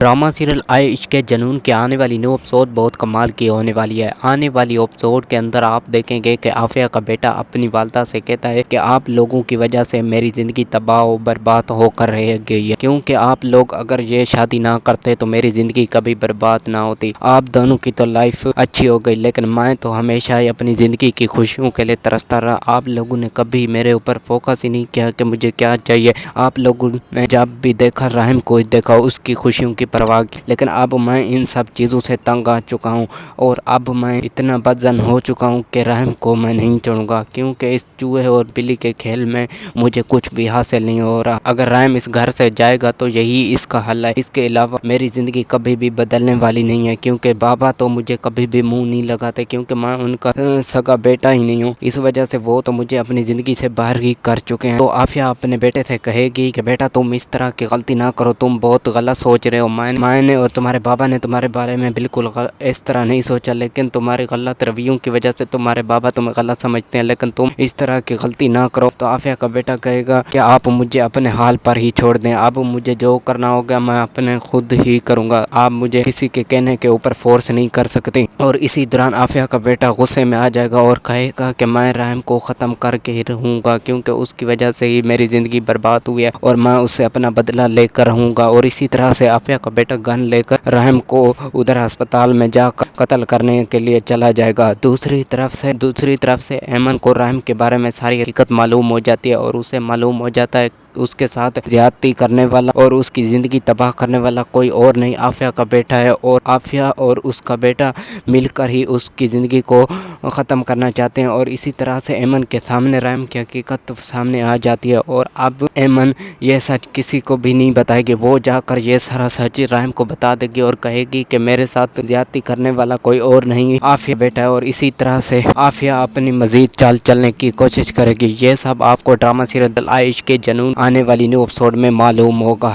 Drama serial आए इश्क जनून के आने वाली न्यू एपिसोड बहुत कमाल की होने वाली है। आने वाली एपिसोड के अंदर आप देखेंगे कि आफिया का बेटा अपनी वालदा से कहता है कि आप लोगों की वजह से मेरी ज़िंदगी तबाह और बर्बाद होकर रह गई है, क्योंकि आप लोग अगर ये शादी ना करते तो मेरी ज़िंदगी कभी बर्बाद ना होती। आप दोनों की तो लाइफ अच्छी हो गई, लेकिन मैं तो हमेशा ही अपनी ज़िंदगी की खुशियों के लिए तरसता रहा। आप लोगों ने कभी मेरे ऊपर फोकस ही नहीं किया कि मुझे क्या चाहिए। आप लोगों ने जब भी देखा रहम को देखा, उसकी खुशियों की परवाह की, लेकिन अब मैं इन सब चीज़ों से तंग आ चुका हूँ और अब मैं इतना बदजन हो चुका हूँ कि रहम को मैं नहीं छोड़ूंगा, क्योंकि इस चूहे और बिल्ली के खेल में मुझे कुछ भी हासिल नहीं हो रहा। अगर रहम इस घर से जाएगा तो यही इसका हल है, इसके अलावा मेरी ज़िंदगी कभी भी बदलने वाली नहीं है, क्योंकि बाबा तो मुझे कभी भी मुँह नहीं लगाते, क्योंकि मैं उनका सगा बेटा ही नहीं हूँ। इस वजह से वो तो मुझे अपनी ज़िंदगी से बाहर ही कर चुके हैं। तो आफिया अपने बेटे से कहेगी कि बेटा तुम इस तरह की गलती ना करो, तुम बहुत गलत सोच रहे हो। मैंने और तुम्हारे बाबा ने तुम्हारे बारे में बिल्कुल इस तरह नहीं सोचा, लेकिन तुम्हारे गलत रवैयों की वजह से तुम्हारे बाबा तुम्हें गलत समझते हैं, लेकिन तुम इस तरह की गलती ना करो। तो आफिया का बेटा कहेगा कि आप मुझे अपने हाल पर ही छोड़ दें, अब मुझे जो करना होगा मैं अपने खुद ही करूँगा, आप मुझे किसी के कहने के ऊपर फोर्स नहीं कर सकते। और इसी दौरान आफिया का बेटा गुस्से में आ जाएगा और कहेगा कि मैं रहम को ख़त्म करके ही रहूँगा, क्योंकि उसकी वजह से ही मेरी ज़िंदगी बर्बाद हुई है और मैं उससे अपना बदला लेकर रहूँगा। और इसी तरह से आफिया का बेटा गन लेकर रहम को उधर अस्पताल में जाकर कत्ल करने के लिए चला जाएगा। दूसरी तरफ से ऐमन को रहम के बारे में सारी हकीकत मालूम हो जाती है और उसे मालूम हो जाता है उसके साथ ज्यादती करने वाला और उसकी ज़िंदगी तबाह करने वाला कोई और नहीं आफिया का बेटा है, और आफिया और उसका बेटा मिलकर ही उसकी ज़िंदगी को ख़त्म करना चाहते हैं। और इसी तरह से ऐमन के सामने रहम की हकीकत सामने आ जाती है और अब ऐमन यह सच किसी को भी नहीं बताएगी। वो जाकर ये सारा सच रहम को बता देगी और कहेगी कि मेरे साथ ज्यादती करने वाला कोई और नहीं आफिया बेटा है। और इसी तरह से आफिया अपनी मज़ीद चाल चलने की कोशिश करेगी। ये सब आपको ड्रामा सीरियल आए इश्क जनून आने वाली न्यू एपिसोड में मालूम होगा।